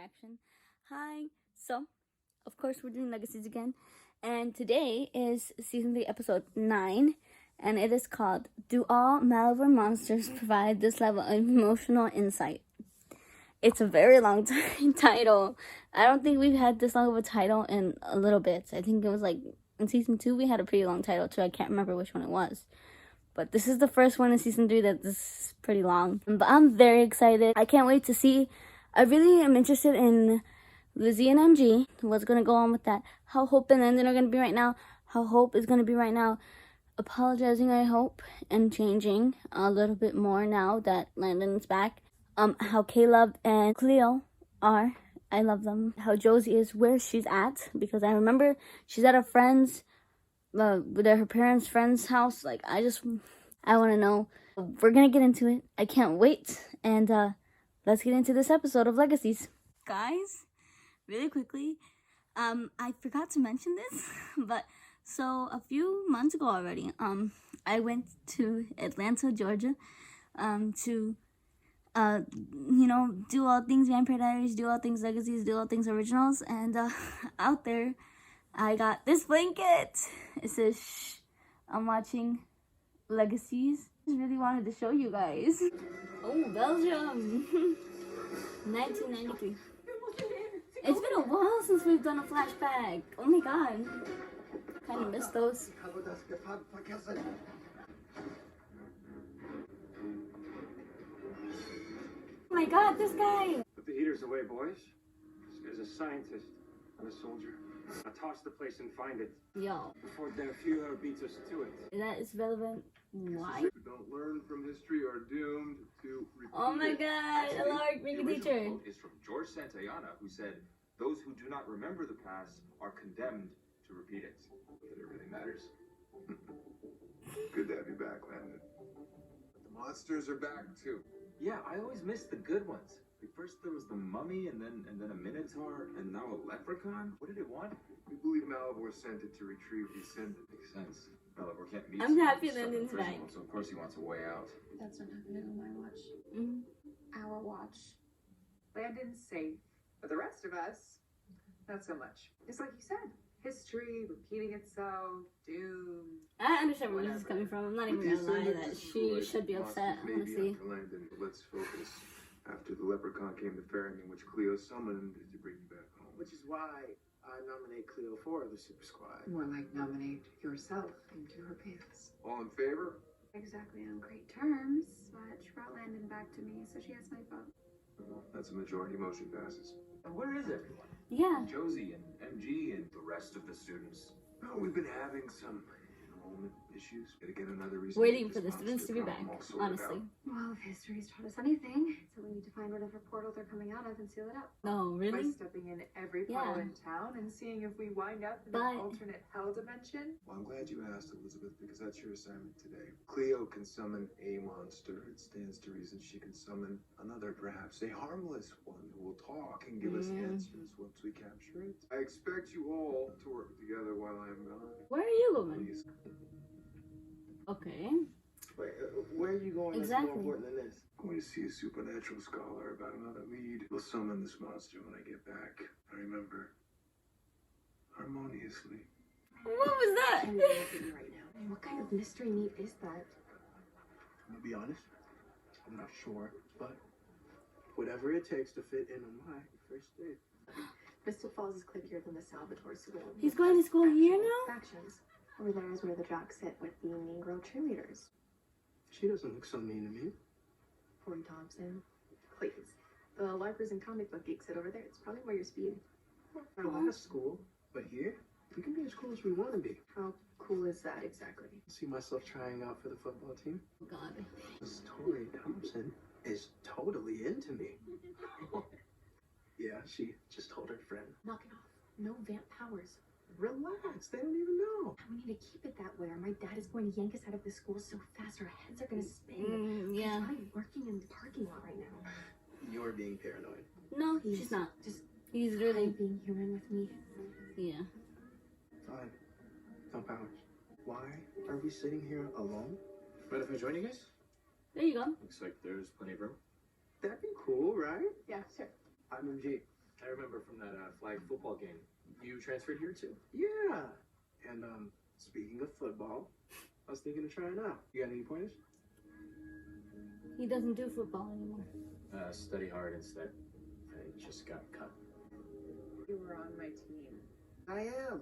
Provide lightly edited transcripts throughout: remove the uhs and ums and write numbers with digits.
reaction. Hi. So, of course, we're doing Legacies again, and today is season 3, episode 9, and it is called "Do All Malivore Monsters Provide This Level of Emotional Insight?" It's a very long title. I don't think we've had this long of a title in a little bit. I think it was like in season 2 we had a pretty long title too. I can't remember which one it was. But this is the first one in season 3 that this is pretty long. But I'm very excited. I can't wait to see. I really am interested in Lizzie and MG. What's going to go on with that. How Hope and Landon are going to be right now. How Hope is going to be right now. Apologizing, I hope, and changing a little bit more now that Landon's back. How Caleb and Cleo are. I love them. How Josie is, where she's at. Because I remember she's at a friend's, with her parents' friend's house. Like, I want to know. We're going to get into it. I can't wait. And let's get into this episode of Legacies. Guys, really quickly, I forgot to mention this, but so a few months ago already, I went to Atlanta, Georgia, to do all things Vampire Diaries, do all things Legacies, do all things originals, and out there, I got this blanket. It says, "Shh, I'm watching Legacies." I just really wanted to show you guys. Oh, Belgium, 1993. It's been a while since we've done a flashback. Oh my god, kind of missed those. Oh my god, this guy! Put the heaters away, boys. This guy's a scientist, not a soldier. I'll toss the place and find it. Yo. Before Dan Fuhrer beats us to it. That is relevant. Why? Who don't learn from history are doomed to repeat Oh my it. god, hello, being a teacher. Quote is from George Santayana, who said, "Those who do not remember the past are condemned to repeat it." That it really matters. Good to have you back, Landon. The monsters are back too. Yeah, I always miss the good ones. Like first there was the mummy, and then a minotaur, and now a leprechaun. What did it want? We believe Malivore sent it to retrieve the ascendant. Makes sense. Malivore can't meet. I'm happy someone Landon's from prison, back. so of course he wants a way out. That's not happening on my watch. Mm-hmm. Our watch. Landon's safe. But the rest of us, not so much. It's like you said, history repeating itself, doom. I understand where this is coming from. I'm not even With the gonna lie ascendant, that this is she what should be upset, monsters may be honestly. after Landon, but let's focus. After the leprechaun came to Farrington, which Cleo summoned to bring you back home. Which is why I nominate Cleo for the Super Squad. More like nominate yourself into her pants. All in favor? Exactly on great terms, but she brought Landon back to me, so she has my vote. Well, that's a majority. Motion passes. And where is everyone? Yeah. Josie and MG and the rest of the students. No, we've been having some enrollment issues. Gotta get another reason. Waiting get for the this students to be monster back, problem all sorted honestly. out. Well, if history's taught us anything, so we need to find whatever portal they're coming out of and seal it up. No, By really? stepping in every Yeah. portal in town and seeing if we wind up in But- an alternate hell dimension. Well, I'm glad you asked, Elizabeth, because that's your assignment today. Cleo can summon a monster. It stands to reason she can summon another, perhaps a harmless one who will talk and give us answers once we capture it. I expect you all to work together while I'm gone. Where are you going? Please. Okay. Wait, where are you going that's Exactly. more important than this? I'm going to see a supernatural scholar about another lead. We'll summon this monster when I get back. I remember, harmoniously. What was that? I'm gonna look at you right now. And what kind of mystery meat is that? I'm gonna be honest, I'm not sure, but whatever it takes to fit in on my first date. Bristol Falls is clickier than the Salvatore School. He's going to school here now? Factions. Over there is where the jocks sit with the mean girl cheerleaders. She doesn't look so mean to me. Corey Thompson. Please. The LARPers and comic book geeks sit over there. It's probably where you're speed. I like school, but here, we can be as cool as we want to be. How cool is that exactly? See myself trying out for the football team. God. This Tori Thompson is totally into me. Yeah, she just told her friend. Knock it off. No vamp powers. Relax, they don't even know. And we need to keep it that way, or my dad is going to yank us out of the school so fast our heads are going to spin. Yeah. He's probably working in the parking lot right now. You're being paranoid. No, He's she's not. Just He's really really, being human with me. yeah. Fine. No powers. Why are we sitting here alone? Mind if I join you guys? There you go. Looks like there's plenty of room. That'd be cool, right? Yeah, sure. I'm MG. I remember from that flag football game. You transferred here too? Yeah. And speaking of football, I was thinking of trying out. You got any pointers? He doesn't do football anymore. Study hard instead. I just got cut. You were on my team. I am.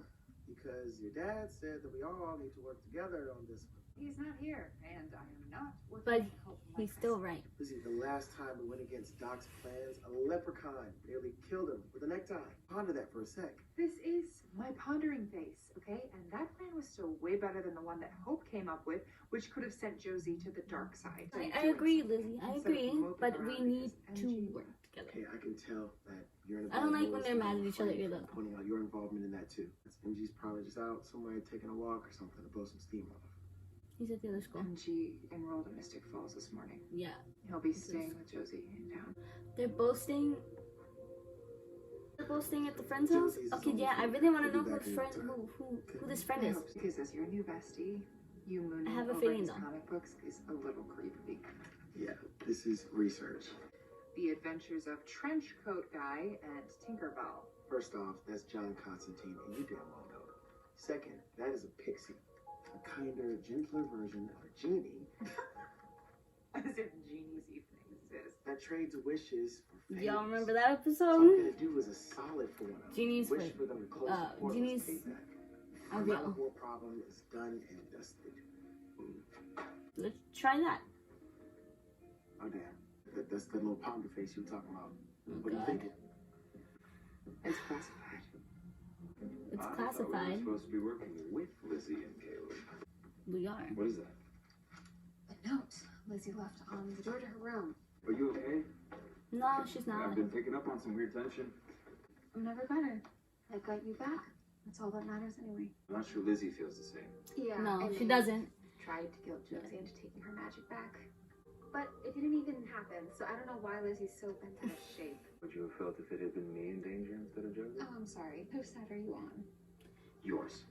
Because your dad said that we all need to work together on this one. He's not here, and I am not working But to help my he's still cousin. right. Lizzie, the last time we went against Doc's plans, a leprechaun nearly killed him with a necktie. Ponder that for a sec. This is my pondering phase, okay? And that plan was still way better than the one that Hope came up with, which could have sent Josie to the dark side. I agree, Lizzie. I Instead of agree. moping But we around need because to NG work together. Okay, I can tell that you're in a I don't bad like when mood, they're so mad at I'm each other afraid either. of pointing out your involvement in that too. MG's probably just out somewhere taking a walk or something to blow some steam off. He's at the other school. NG enrolled in Mystic Falls this morning. Yeah. He'll be staying with Josie in town. They're both staying. They're both staying at the friend's house. Josie's Okay, home yeah. I for- really want to he'll know be back who in friend, no time. who this friend I is. hope, because as your new bestie, you mooning I have a over feeling his though. comic books is a little creepy. Yeah, this is research. The Adventures of Trenchcoat Guy and Tinkerbell. First off, that's John Constantine, and you damn well know it. Second, that is a pixie. A kinder, gentler version of a genie As if genies even exist. that trades wishes for favors. Y'all remember that So all I'm episode? gonna do is a solid for one of them. Genies Wish for- for them to close the portal genies as payback. are Our real. Malivore problem is done and dusted. Let's try that. Oh damn, that's the little pounder face you were talking about. Oh, What are you God. thinking? It's classified. It's I thought classified. we were supposed to be working with Lizzie and Caleb. We are. What is that? A note Lizzie left on the door to her room. Are you okay? No, she's not. I've been picking up on some weird tension. I'm never better. I got you back. That's all that matters anyway. I'm not sure Lizzie feels the same. Yeah. No, and she then doesn't. Tried to guilt Josie into taking her magic back. But it didn't even happen, so I don't know why Lizzie's so bent out of shape. Would you have felt if it had been me in danger instead of Josie? Oh, I'm sorry. Whose side are you on? Yours.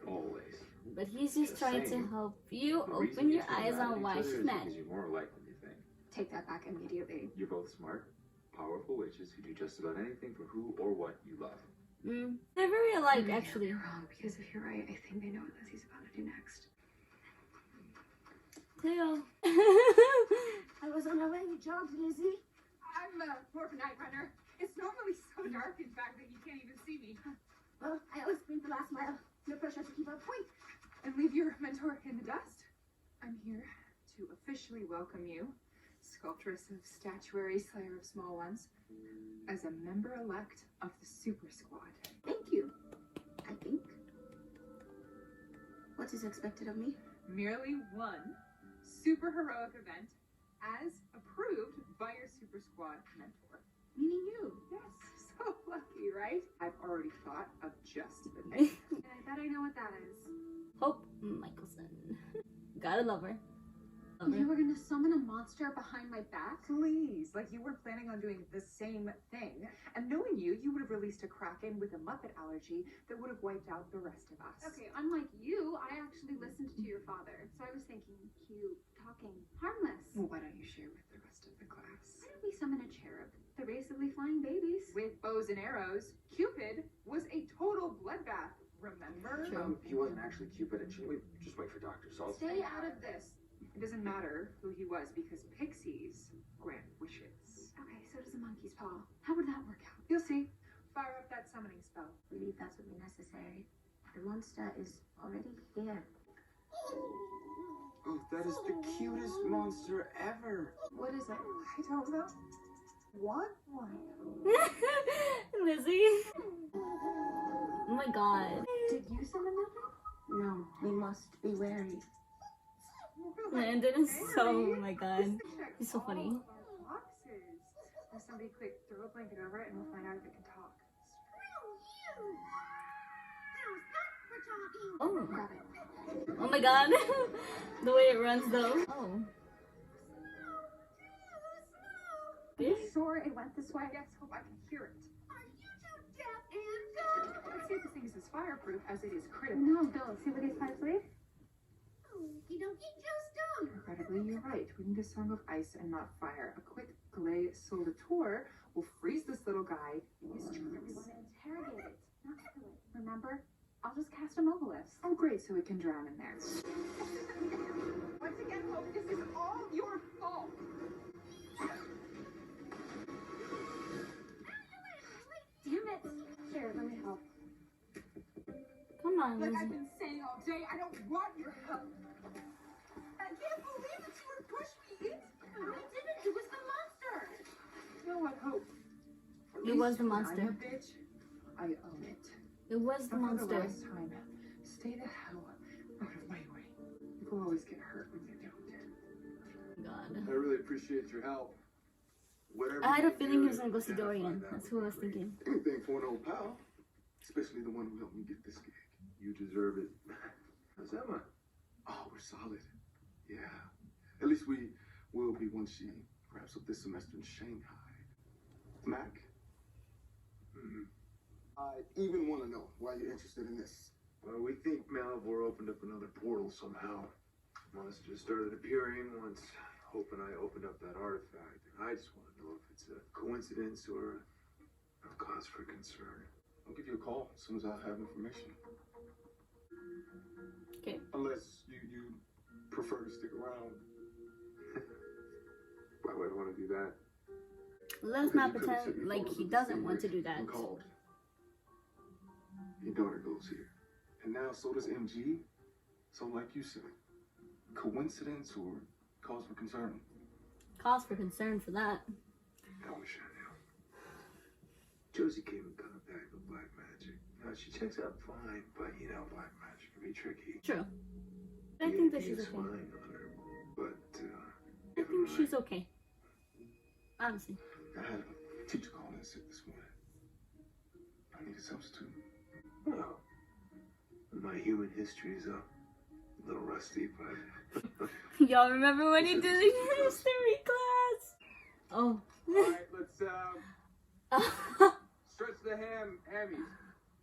Always. But he's just Just trying to saying. help you The reason open you your two are eyes mad at on each why other she's is mad. because you're more alike than you think. Take that back immediately. You're both smart, powerful witches who do just about anything for who or what you love. They're very alike, Maybe actually. You're wrong, because if you're right, I think I know what Lizzie's about to do next. Cleo. I was on a rainy jog, Lizzie. I'm more of a night runner. It's normally so dark, in fact, that you can't even see me. Well, I always sprint the last mile. No pressure to keep up. Wait. And leave your mentor in the dust. I'm here to officially welcome you, sculptress of statuary, slayer of small ones, as a member-elect of the Super Squad. Thank you. I think. What is expected of me? Merely one super heroic event as approved by your Super Squad mentor. Meaning you. Yes, so lucky, right? I've already thought of just the thing. And I bet I know what that is. Hope Michelson. Gotta love her. Love You her. were gonna summon a monster behind my back? Please, like you weren't planning on doing the same thing. And knowing you, you would have released a Kraken with a Muppet allergy that would have wiped out the rest of us. Okay, unlike you, I actually listened to your father. So I was thinking, cute, talking, harmless. Well, why don't you share with the rest of the class? Why don't we summon a cherub? They're basically flying babies. With bows and arrows, Cupid was a total bloodbath, remember? True. He wasn't actually Cupid, and shouldn't we just wait for Dr. Salt? Stay out of this. It doesn't matter who he was because pixies grant wishes. Okay, so does a monkey's paw. How would that work out? You'll see. Fire up that summoning spell. I believe that would be necessary. The monster is already here. Oh, that is the cutest monster ever. What is it? I don't know. What one? Lizzie. Oh my god. Did you summon that? No, we must be wary. Landon is so, oh my god. He's so funny. All of our boxes. Or somebody quick, throw a blanket over it and we'll find out if it can talk. Oh. Got it. Oh my god. The way it runs though. Oh. Are you sure it went this way? Yes, hope I can hear it. Let's see if this thing is as fireproof as it is critical. No, don't. See what these pipes leave? You don't get just done. Incredibly Exactly, you're right. We need a song of ice and not fire. A quick Glay Soldator will freeze this little guy in his We tracks. want to interrogate it, not kill it. Remember? I'll just cast a mobilist. Oh, great, so it can drown in there. Once again, Hope, this is all your fault. Damn it! Here, let me help. Come on, Like I've Lizzie. been saying all day, I don't want your help. I can't believe that you would push me into I didn't. It was the monster. You know what, Hope? It was the monster. I'm a bitch. I own it. It was the But for the monster. last time, stay the hell out of my way. People always get hurt when they don't. God. I really appreciate your help. Whatever I had a you feeling he do was gonna go see to identify Dorian. that That's would who I be was great. thinking. Anything for an old pal, especially the one who helped me get this gig. You deserve it. How's Emma? Oh, we're solid. Yeah. At least we will be once she wraps up this semester in Shanghai. Mac? I even want to know why you're interested in this. Well, we think Malivore opened up another portal somehow. Monsters started appearing once Hope and I opened up that artifact. And I just want to know if it's a coincidence or a cause for concern. I'll give you a call as soon as I have information. Okay. Unless you prefer to stick around. Why would I want to do that? Let's not pretend like he doesn't want to do that. He called. Your daughter goes here. And now so does MG. So like you said, coincidence or cause for concern? Cause for concern for that. I wish I knew. Josie came in contact with black magic. Now she checks out fine, but you know black magic can be tricky. True. I think that she's It's okay. fine on her, but I think she's okay. Honestly. I had a teacher call in sick this morning. I need a substitute. Well, my human history is a little rusty, but Y'all remember when he did the history class? Oh. Alright, let's stretch the hammies.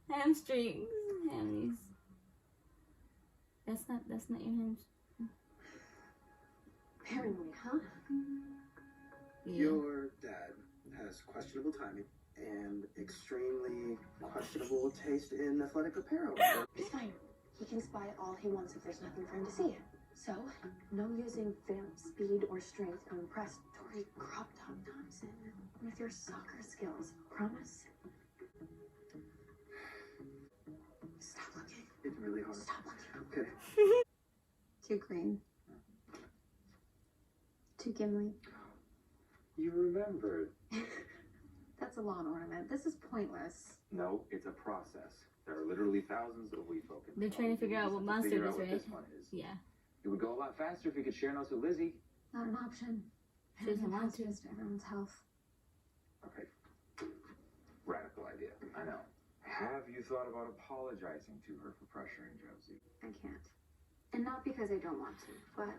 Hamstrings. Hammies. That's not your hams. Paranoid, huh? Yeah. Your dad has questionable timing and extremely questionable taste in athletic apparel. It's fine. He can spy all he wants if there's nothing for him to see. So, no using vamp speed or strength to impress Tori Crop Top Thompson with your soccer skills. Promise? Stop looking. It's really hard. Stop looking. Okay. Too green. Too Gimli. You remembered. That's a lawn ornament. This is pointless. No, it's a process. There are literally thousands of weed folk. They're trying to figure out what monster Figure it out is, what right? this one is. Yeah. It would go a lot faster if we could share notes with Lizzie. Not an option. She doesn't want to. Hazardous everyone's health. Okay. Radical idea. I know. Have you thought about apologizing to her for pressuring Josie? I can't. And not because I don't want to, but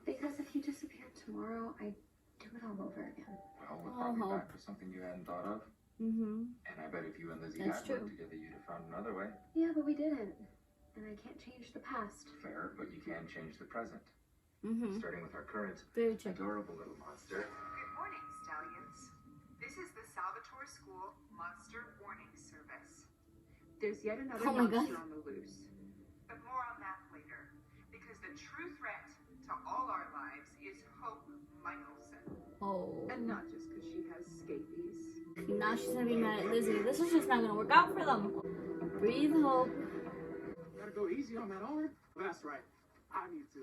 because if you disappeared tomorrow, I'd do it all over again. Well, we're Oh, probably Hope. back for something you hadn't thought of. Mm-hmm. And I bet if you and Lizzie That's had worked true. together, you'd have found another way. Yeah, but we didn't. And I can't change the past. Fair, but you can change the present. Mm-hmm. Starting with our current Very true. adorable little monster. Good morning, stallions. This is the Salvatore School Monster Warning Service. There's yet another Oh my monster God. on the loose. But more on that later. Because the true threat to all our lives is Hope Michelson. Oh. And not just because she has scabies. Now she's gonna be mad at Lizzie. This is just not gonna work out for them. Breathe, Hope. Gotta go easy on that arm. That's right. I need to.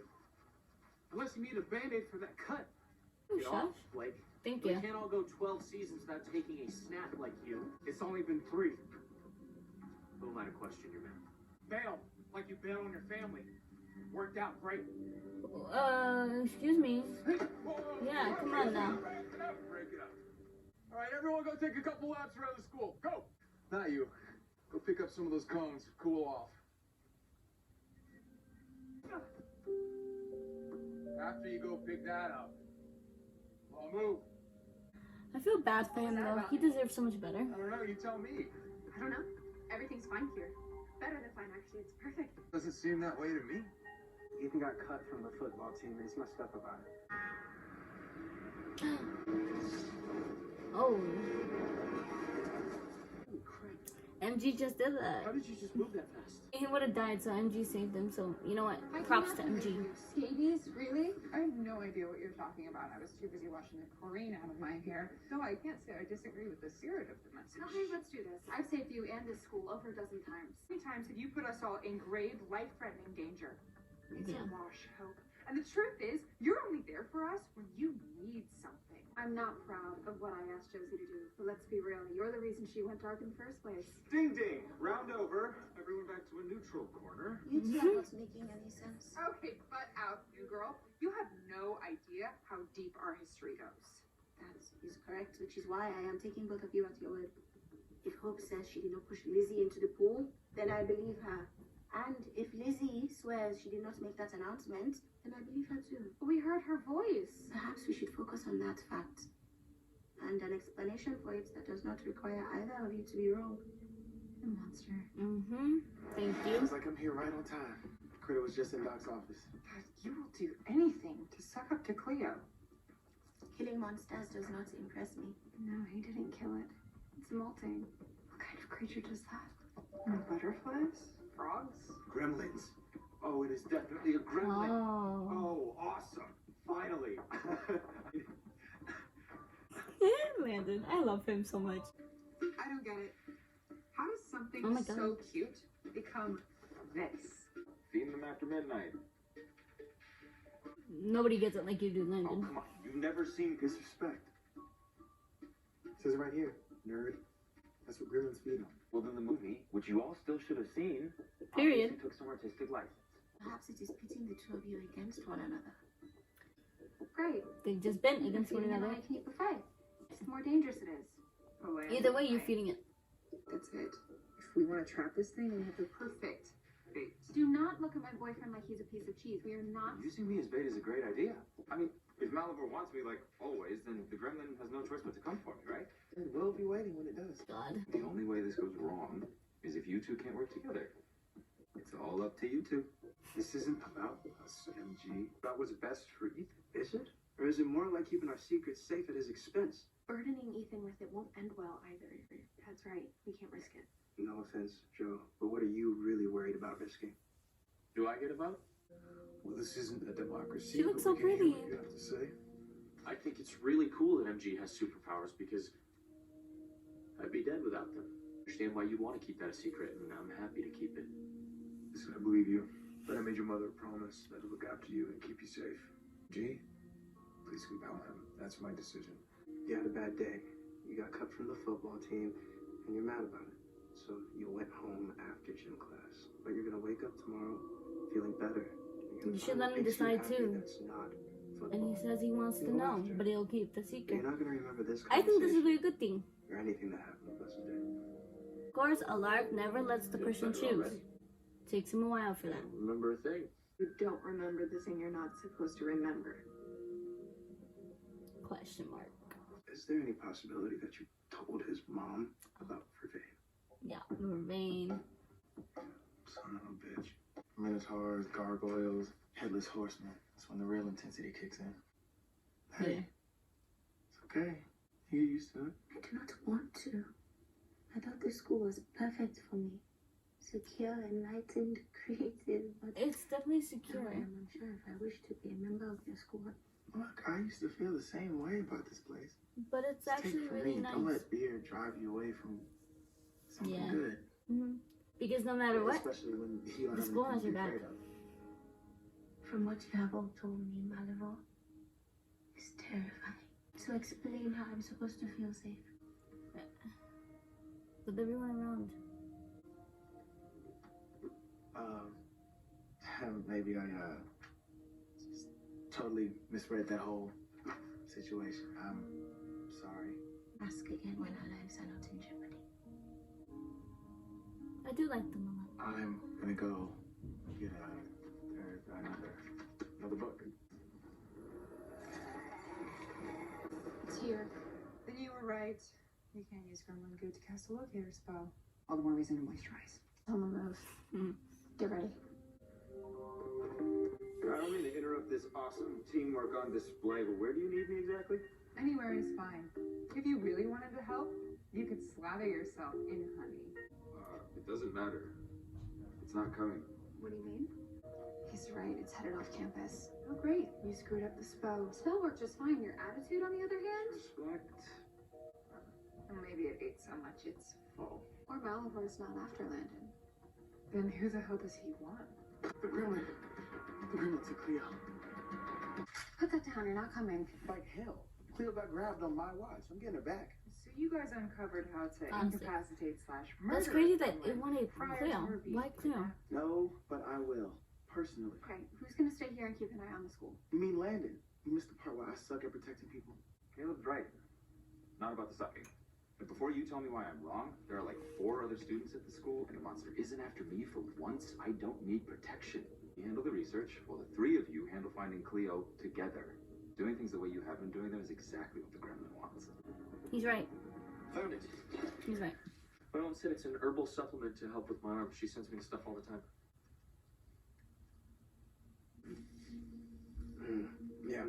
Unless you need a band-aid for that cut. Oh, Get off, shush. Blake. Thank We you. can't all go 12 seasons without taking a snap like you. It's only been 3. Who might have questioned your man? Bail, like you bailed on your family. Worked out great. Excuse me. Yeah, come on now. Break it up. All right, everyone go take a couple laps around the school. Go. Not you. Go pick up some of those cones. Cool off. After you go pick that up, I'll move. I feel bad for him though. He deserves so much better. I don't know. You tell me. I don't know. Everything's fine here. Better than fine, actually. It's perfect. Doesn't seem that way to me. It Ethan got cut from the football team and he's messed up about it. Oh, Holy crap. MG just did How that. did you just move that fast? He would have died, so MG saved him. So you know what? Props to MG. Scabies? Really? I have no idea what you're talking about. I was too busy washing the chlorine out of my hair. Though I can't say I disagree with the spirit of the message. Okay, let's do this. I've saved you and this school over a dozen times. How many times have you put us all in grave, life-threatening danger? It's Yeah. a wash, Hope. And the truth is, you're only there for us when you need something. I'm not proud of what I asked Josie to do, but let's be real. You're the reason she went dark in the first place. Ding ding! Round over. Everyone back to a neutral corner. You two are not making any sense. Okay, butt out, new girl. You have no idea how deep our history goes. That is correct, which is why I am taking both of you at your word. If Hope says she did not push Lizzie into the pool, then I believe her. And if Lizzie swears she did not make that announcement, then I believe her too. We heard her voice. Perhaps we should focus on that fact. And an explanation for it that does not require either of you to be wrong. The monster. Thank you. It's like I'm here right on time. Critter was just in Doc's office. God, you will do anything to suck up to Cleo. Killing monsters does not impress me. No, he didn't kill it. It's molting. What kind of creature does that? Butterflies? Frogs? Gremlins. Oh, it is definitely a gremlin. Oh. Oh, awesome. Finally. Landon, I love him so much. I don't get it. How does something Oh my God. so cute become this? Feeding them after midnight. Nobody gets it like you do, Oh, Landon. come on. You've never seen Disrespect. It says it right here, nerd. That's what gremlins feed on. Well, then the movie, which you all still should have seen, Period. obviously took some artistic license. Perhaps it is pitting the two of you against one another. Great. They've just been against one Feeding it another. and making it buffet. The more dangerous it is. Either way, you're feeding it. That's it. If we want to trap this thing, we have the perfect bait. Do not look at my boyfriend like he's a piece of cheese. We are not. Using me as bait is a great idea. I mean, if Malivore wants me like always, then the gremlin has no choice but to come for me, right? And we'll be waiting when it does. God. The only way this goes wrong is if you two can't work together. It's all up to you two. This isn't about us, MG. About what's best for Ethan, is it? Or is it more like keeping our secrets safe at his expense? Burdening Ethan with it won't end well either. That's right. We can't risk it. No offense, Joe, but what are you really worried about risking? Do I get a vote? Well, this isn't a democracy. She looks but so we can hear pretty. what you have to say. I think it's really cool that MG has superpowers because I'd be dead without them. I understand why you want to keep that a secret, and I'm happy to keep it. Listen, I believe you, but I made your mother a promise that I'll look after you and keep you safe. G, please compel him. That's my decision. You had a bad day. You got cut from the football team, and you're mad about it. So you went home after gym class. But you're gonna wake up tomorrow feeling better. You should let him decide too. That's not football. And he says he wants to know, but he'll keep the You're secret. not gonna remember this I think this conversation would be a good thing. or anything that happened with us today. Of course, a lark never lets the person choose. Takes him a while for that. Remember a thing? You don't remember the thing you're not supposed to remember. Question mark. Is there any possibility that you told his mom about Vervain? Yeah, Vervain. Son of a bitch. Minotaurs, gargoyles, headless horsemen. That's when the real intensity kicks in. Hey, Yeah. it's okay. You get used to it. I do not want to. I thought this school was perfect for me. Secure, enlightened, creative, but It's definitely now secure. I am unsure if I wish to be a member of your school. Look, I used to feel the same way about this place. But it's Just actually take from really me. Don't nice. let fear drive you away from something Yeah. good. Because no matter what, Especially when you don't the have school anything has to your be back. afraid of. From what you have all told me, Malivore, is terrifying. So explain how I'm supposed to feel safe. with everyone around. Maybe I just totally misread that whole situation. I'm sorry. Ask again when our lives are not in jeopardy. I do like them a lot. I'm gonna go get another book. It's here. Then you were right. You can't use gremlin goo to cast a locator spell. All the more reason to moisturize. On the move. Get ready. this awesome teamwork on display, but where do you need me exactly? Anywhere is fine. If you really wanted to help, you could slather yourself in honey. It doesn't matter. It's not coming. What do you mean? He's right, it's headed off campus. Oh great, you screwed up the spell. Spell worked just fine. Your attitude, on the other hand? Respect. Well, maybe it ate so much it's full. Or Malivore's not after Landon. Then who the hell does he want? The gremlin took Cleo. Put that down, you're not coming. Like hell. Cleo got grabbed on my watch. I'm getting her back. So you guys uncovered how to Honestly. incapacitate / murder. That's crazy that it someone wanted prior Cleo. to her being Why Cleo? kidnapped. No, but I will. Personally. Okay, who's gonna stay here and keep an eye on the school? You mean Landon? You missed the part where I suck at protecting people. Caleb's right. Not about the sucking. But before you tell me why I'm wrong, there are like 4 other students at the school, and the monster isn't after me for once. I don't need protection. You handle the research, while the 3 of you handle finding Cleo together. Doing things the way you have been doing them is exactly what the gremlin wants. He's right. Found it. He's right. My mom said it's an herbal supplement to help with my arm. She sends me stuff all the time. Yeah,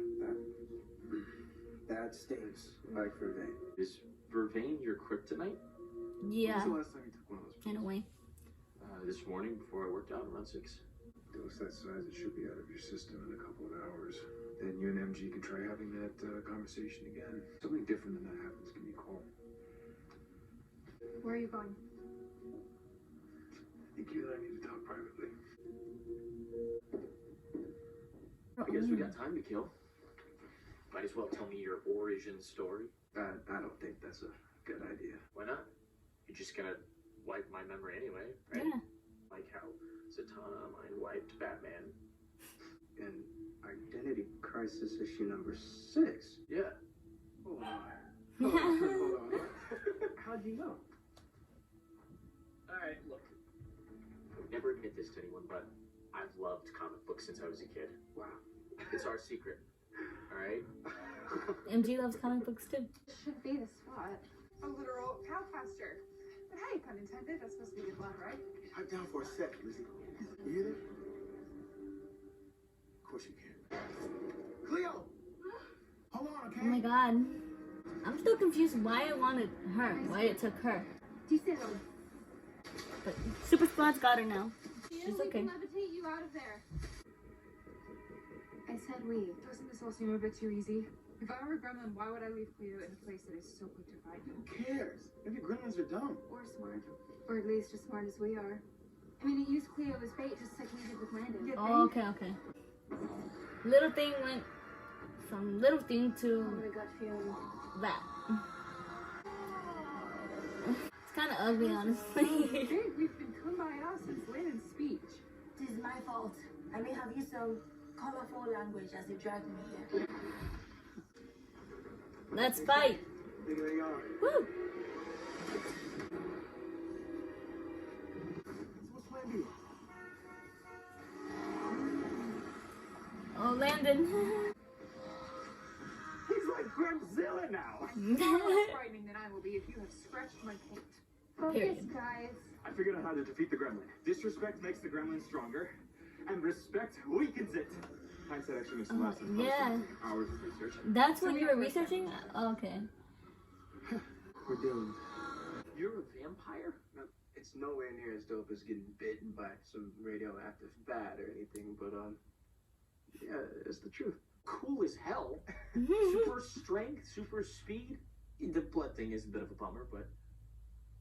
that stings like vervain. Is vervain your kryptonite? Yeah, When's the last time you took one of those? in a way. This morning before I worked out around 6. Dose that size, it should be out of your system in a couple of hours. Then you and MG can try having that conversation again. Something different than that happens, give me a call. Where are you going? I think you and I need to talk privately. I guess we got time to kill. Might as well tell me your origin story. I don't think that's a good idea. Why not? You're just gonna wipe my memory anyway, right? Yeah. Like how Zatanna mind wiped Batman. And Identity Crisis issue number 6. Yeah. Hold on. Hold on. How'd you know? Alright, look. I would never admit this to anyone, but I've loved comic books since I was a kid. Wow. It's our secret. Alright? MG loves comic books too. Should be the spot. A literal cow pasture. But hey, pun intended, that's supposed to be good luck, right? Pipe down for a sec, Lizzie. You hear that? Of course you can. Cleo! Hold on, okay? Oh my god. I'm still confused why it wanted her, why it took her. But Super Squad's got her now. She's okay. levitate you out of there. I said we. Doesn't this all seem a bit too easy? If I were a gremlin, why would I leave Cleo in a place that is so quick to fight you? Who cares? Maybe gremlins are dumb. Or smart. Or at least as smart as we are. I mean, he used Cleo as bait just like we did with Landon. Oh, okay. Little thing went from little thing Oh to my gut feeling. that. It's kind of ugly, honestly. Hey, we've been come by us since Landon's speech. It is my fault. I may have used some colorful language as they dragged me here. Let's fight. There they are. Woo! What's Plan B? Oh, Landon. He's like Gremzilla now. Far less frightening than I will be if you have scratched my paint. Focus, Period. guys. I figured out how to defeat the gremlin. Disrespect makes the gremlin stronger, and respect weakens it. Hindsight actually makes the last of Yeah. hours of research. That's what you were researching? Okay. We're doomed. You're a vampire? No, it's nowhere near as dope as getting bitten by some radioactive bat or anything, but yeah, it's the truth. Cool as hell. Super strength, super speed. The blood thing is a bit of a bummer, but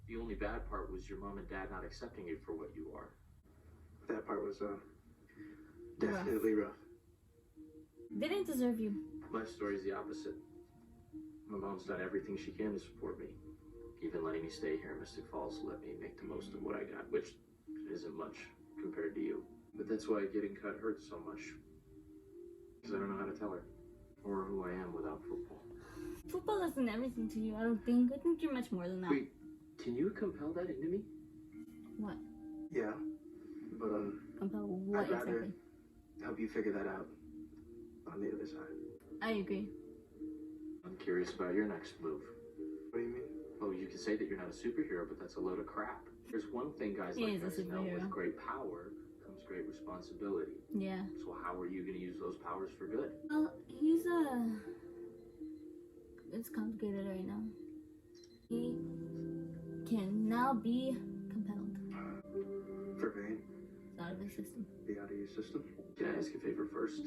the only bad part was your mom and dad not accepting you for what you are. That part was definitely rough. They didn't deserve you. My story's the opposite. My mom's done everything she can to support me. Even letting me stay here in Mystic Falls to let me make the most of what I got, which isn't much compared to you. But that's why getting cut hurts so much. Because I don't know how to tell her. Or who I am without football. Football isn't everything to you, I don't think. I think you're much more than that. Wait, can you compel that into me? What? Yeah, but Compel what I'd rather exactly? help you figure that out on the other side. I agree. I'm curious about your next move. What do you mean? Oh, you can say that you're not a superhero, but that's a load of crap. There's one thing guys He like is a us know: superhero. with great power comes great responsibility. Yeah. So how are you going to use those powers for good? Well, it's complicated right now. He can now be compelled Vervain, out of his system. be out of your system. Can I ask a favor first?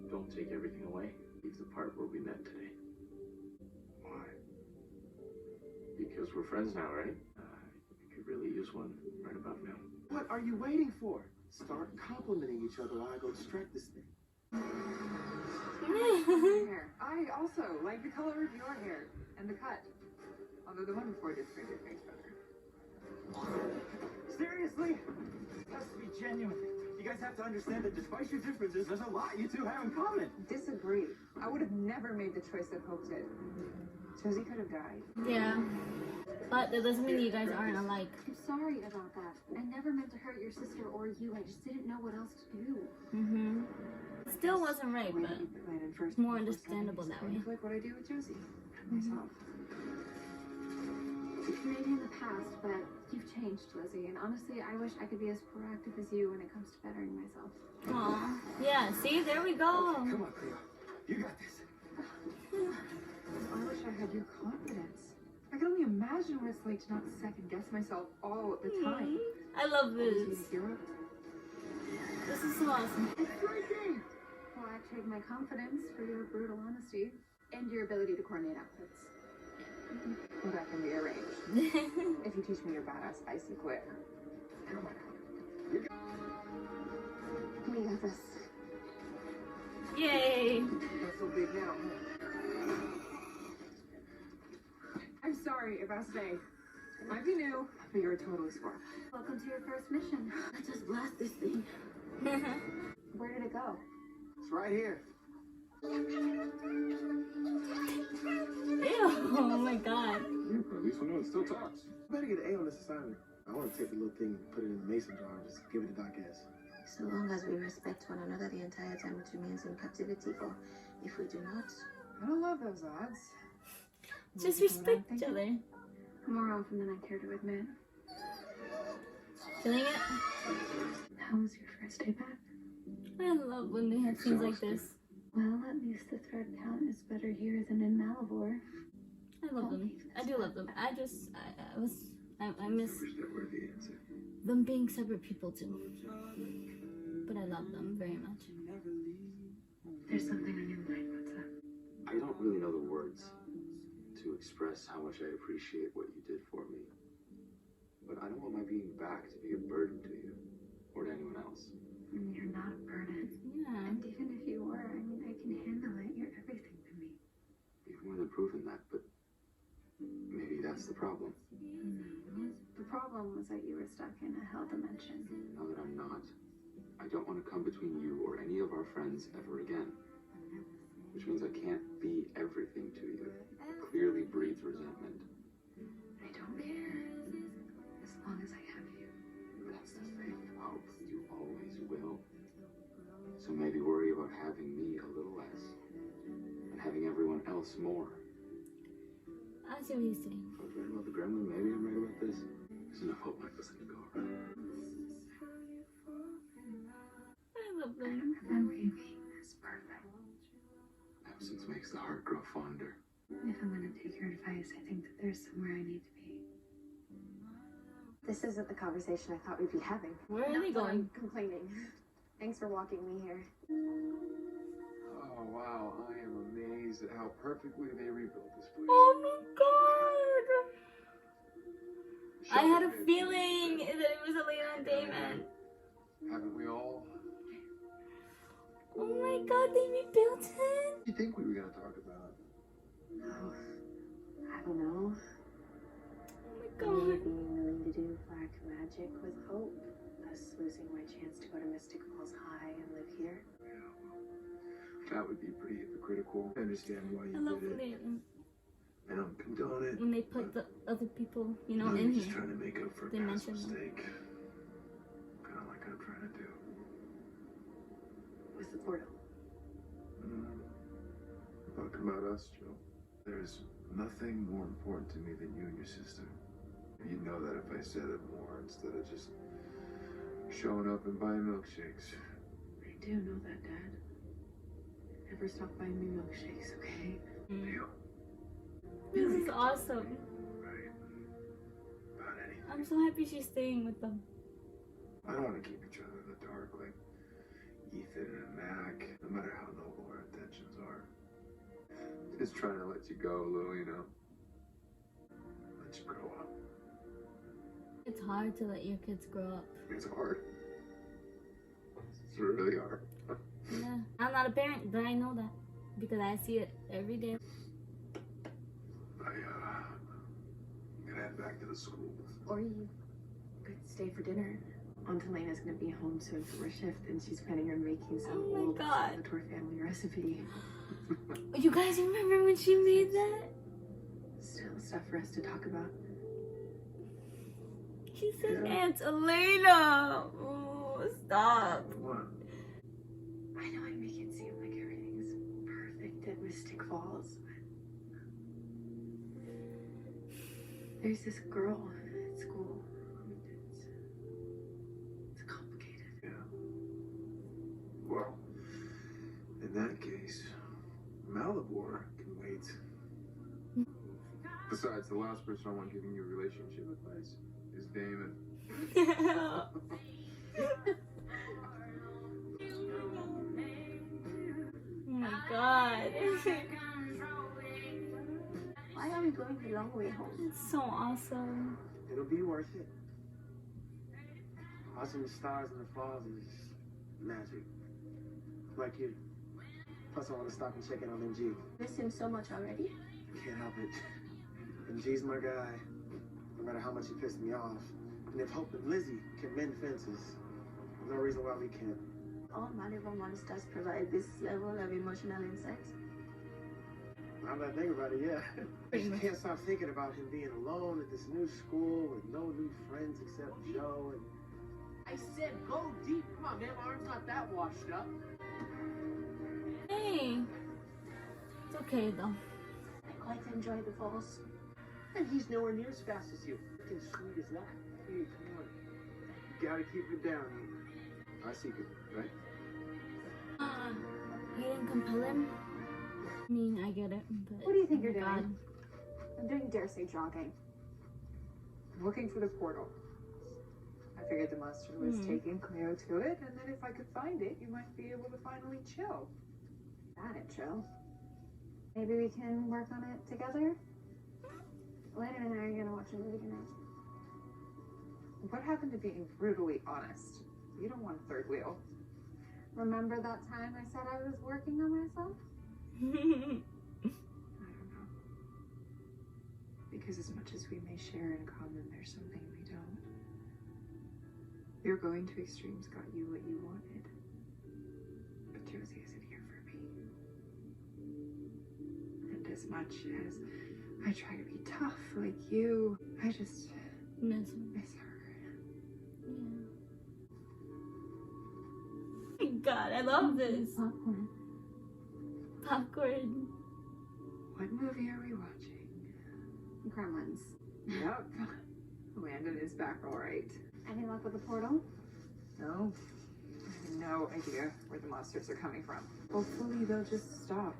Don't take everything away. Leave the part where we met today. Why? Because we're friends now, right? We could really use one right about now. What are you waiting for? Start complimenting each other while I go extract this thing. Hair. I also like the color of your hair and the cut. Although the one before did fit your face better. Seriously? Has to be genuine. You guys have to understand that despite your differences, there's a lot you two have in common. Disagree. I would have never made the choice that Hope did. Josie could have died. Yeah. But that doesn't mean you guys aren't alike. I'm sorry about that. I never meant to hurt your sister or you. I just didn't know what else to do. Mm-hmm. Still wasn't right, We but keep the plan in first more before understandable that seconds. way. Like what I do with Josie. Myself. Maybe in the past, but you've changed, Lizzie. And honestly, I wish I could be as proactive as you when it comes to bettering myself. Aw. Yeah, see? There we go. Come on, Cleo. You got this. I wish I had your confidence. I can only imagine what it's like to not second guess myself all the time. I love Always be this. the hero. This is so awesome. Well, I trade my confidence for your brutal honesty and your ability to coordinate outfits. Well, that can be arranged. If you teach me your badass icy quit. We got this. Yay. That's so big now. I'm sorry if I say it might be new, but you're totally smart. Welcome to your first mission. Let's just blast this thing. Where did it go? It's right here. Ew, oh my god. At least we know it still talks. Better get an A on this assignment. I want to take the little thing and put it in the mason jar and just give it to Doc S. So long as we respect one another the entire time it remains in captivity, or if we do not, I don't love those odds. Just respect each other. More often than I care to admit. Feeling it? How was your first day back? I love when they have scenes like this. Well, at least the thread count is better here than in Malivore. I love them. I do love them. I miss I wish that were the answer. them being separate people too. But I love them very much. There's something on your mind. What's up? I don't really know the words to express how much I appreciate what you did for me. But I don't want my being back to be a burden to you or to anyone else. You're not a burden. Yeah. And even if you were, I mean, I can handle it. You're everything to me. You've more than proven that, but maybe that's the problem. The problem was that you were stuck in a hell dimension. Now that I'm not, I don't want to come between you or any of our friends ever again. Which means I can't be everything to you. It clearly breeds resentment. I don't care. As long as I have you. That's the thing, Hope. You always will. So maybe worry about having me a little less. And having everyone else more. I see what he's saying. If I was right about the gremlin, maybe I'm right about this. There's enough hope like this to go around. I love them. Okay, that's perfect. Absence makes the heart grow fonder. If I'm gonna take your advice, I think that there's somewhere I need to be. This isn't the conversation I thought we'd be having. Where are they going? Complaining. Thanks for walking me here. Oh, wow. I am amazed at how perfectly they rebuilt this place. Oh my god! I had a feeling that it was Elena and Damon. Haven't we all? Oh my god, they rebuilt it? What do you think we were going to talk about? Oh, I don't know. Oh my Me god. being willing to do black magic with hope. Thus losing my chance to go to Mystic Falls High and live here. Yeah, well, that would be pretty hypocritical. I understand why I you love did when it. they, I don't condone it. when they put the other people, you know, I'm in just here. trying to make up for a They past mentioned them. mistake. Kind of like I'm trying to do. With the portal. Talking about us, Joe. There's nothing more important to me than you and your sister. You know that if I said it more instead of just showing up and buying milkshakes. I do know that, Dad. Never stop buying me milkshakes, okay? Deal. This is awesome. Right. About anything. I'm so happy she's staying with them. I don't want to keep each other in the dark like Ethan and Mac, no matter how noble our intentions are. Just trying to let you go a little, you know. Let you grow up. It's hard to let your kids grow up. It's hard. It's really hard. Yeah. I'm not a parent, but I know that because I see it every day. I'm gonna head back to the school. Or you could stay for dinner. Aunt Elena's gonna be home soon for her shift, and she's planning on making some Oh my old God. Salvatore family recipe. You guys remember when she made that? Still stuff for us to talk about. She said Yeah. Aunt Elena. Oh, stop. What? I know I make it seem like everything's perfect at Mystic Falls, but there's this girl at school. It's complicated. Yeah. Well, in that case, Malivore can wait. Besides, the last person I want giving you relationship advice is Damon. Oh my God. Why are we going the long way home? It's so awesome. It'll be worth it. Watching the stars in the falls is magic. Like you. Plus, I want to stop and check in on MG. Miss him so much already. Can't help it. MG's my guy, no matter how much he pissed me off. And if Hope and Lizzie can mend fences, there's no reason why we can't. All Malivore monsters provide this level of emotional insight. Now that I think about it, yeah. I just can't stop thinking about him being alone at this new school with no new friends except Joe. And I said go deep. Come on, man. My arm's not that washed up. Hey. It's okay though. I quite enjoy the falls. And he's nowhere near as fast as you. Freaking sweet as that. Hey, come on. You gotta keep it down. I see it, right? You didn't compel him? I mean, I get it, but... What do you think you're God. doing? I'm doing dare say jogging. I'm looking for the portal. I figured the monster was taking Cleo to it, and then if I could find it, you might be able to finally chill. Not it, chill. Maybe we can work on it together? Later and I are gonna watch a movie tonight. What happened to being brutally honest? You don't want a third wheel. Remember that time I said I was working on myself? I don't know. Because as much as we may share in common, there's something we don't. Your going to extremes got you what you wanted. But Josie isn't here for me. And as much as I try to be tough like you, I just Miss miss her. Yeah. God, I love this. Popcorn. Popcorn. What movie are we watching? Gremlins. Yep. Landon is back all right. Any luck with the portal? No. I have no idea where the monsters are coming from. Hopefully they'll just stop.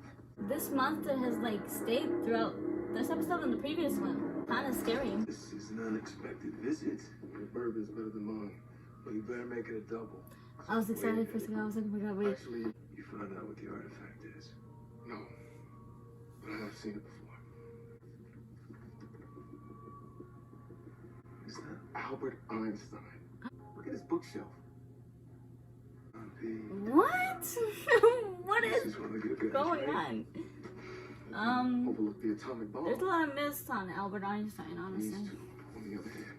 This monster has like stayed throughout this episode and the previous one. Kind of scary. This is an unexpected visit. Your bourbon's better than mine. Well, you better make it a double. I was excited for a second. I was like, oh my God, wait. Actually, you found out what the artifact is. No. But I have seen it before. Is that Albert Einstein? Look at his bookshelf. What? What This is is one of the good guys, going right? on? Overlook the atomic bomb. There's a lot of myths on Albert Einstein, honestly. These two, on the other hand,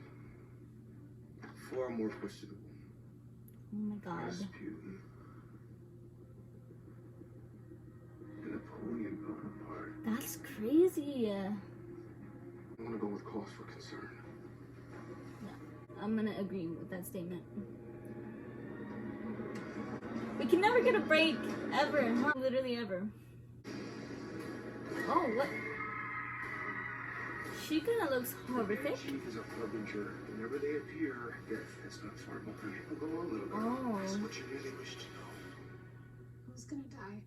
far more questionable. Oh my God. Rasputin and Napoleon Bonaparte. That's crazy. I want to go with cause for concern. I'm gonna agree with that statement. We can never get a break, ever. Huh? Literally ever. Oh, what? She kind of looks horrific. Chief is a harbinger. Whenever they appear, death is not far behind. We'll go a little bit. Oh. That's what you really wish to know. Who's gonna die?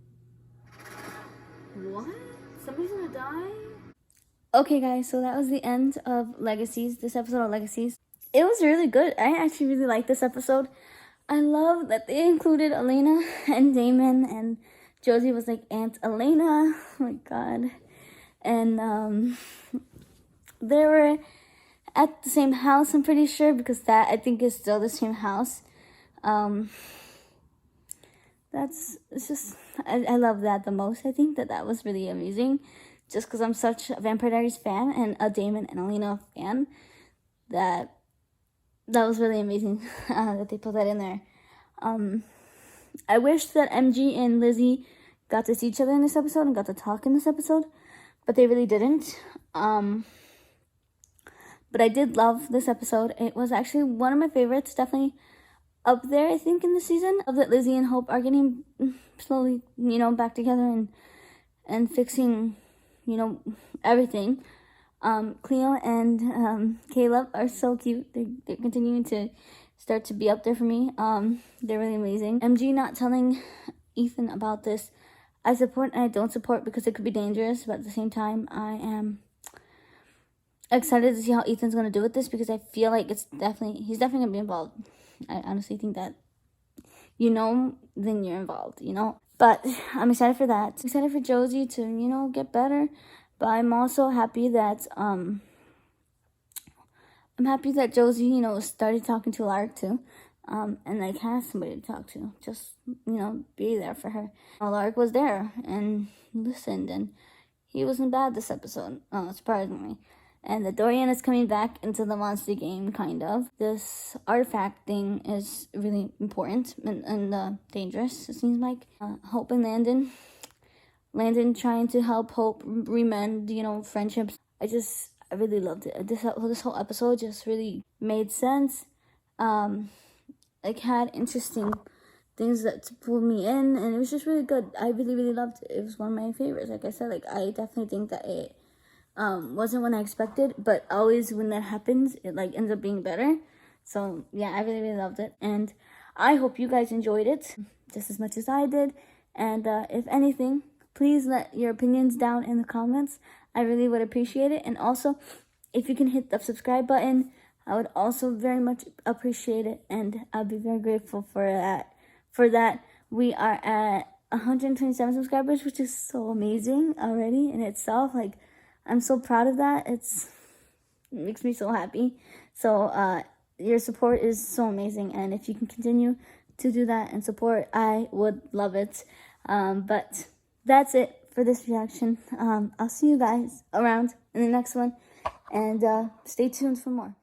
What? Somebody's gonna die? Okay, guys, so that was the end of Legacies, this episode of Legacies. It was really good. I actually really liked this episode. I love that they included Elena and Damon, and Josie was like Aunt Elena. Oh my god. And they were at the same house, I'm pretty sure, because that I think is still the same house. I love that the most. I think that was really amazing, just because I'm such a Vampire Diaries fan and a Damon and Elena fan. That was really amazing that they put that in there. I wish that MG and Lizzie got to see each other in this episode and got to talk in this episode, but they really didn't. But I did love this episode. It was actually one of my favorites, definitely up there, I think, in the season. I love that Lizzie and Hope are getting slowly, back together and fixing, everything. Cleo and Caleb are so cute. They're continuing to start to be up there for me. They're really amazing. MG not telling Ethan about this, I support and I don't support, because it could be dangerous, but at the same time, I am excited to see how Ethan's going to do with this, because I feel like he's definitely going to be involved. I honestly think that, then you're involved, But I'm excited for that. I'm excited for Josie to, get better. But I'm also happy that, Josie, started talking to Lark too. And like has somebody to talk to. Just, be there for her. Lark was there and listened, and he wasn't bad this episode, surprisingly. And the Dorian is coming back into the monster game, kind of. This artifact thing is really important and dangerous, it seems like. Hope and Landon trying to help Hope remend, friendships. I really loved it. This whole episode just really made sense. Had interesting things that pulled me in, and it was just really good. I really, really loved it. It was one of my favorites. Like I said, I definitely think that it wasn't what I expected, but always when that happens, it ends up being better. So yeah, I really, really loved it, and I hope you guys enjoyed it just as much as I did. And if anything, please let your opinions down in the comments. I really would appreciate it. And also, if you can hit the subscribe button, I would also very much appreciate it, and I'd be very grateful for that. We are at 127 subscribers, which is so amazing already in itself. I'm so proud of that. It makes me so happy. So your support is so amazing, and if you can continue to do that and support, I would love it. But that's it for this reaction. I'll see you guys around in the next one, and stay tuned for more.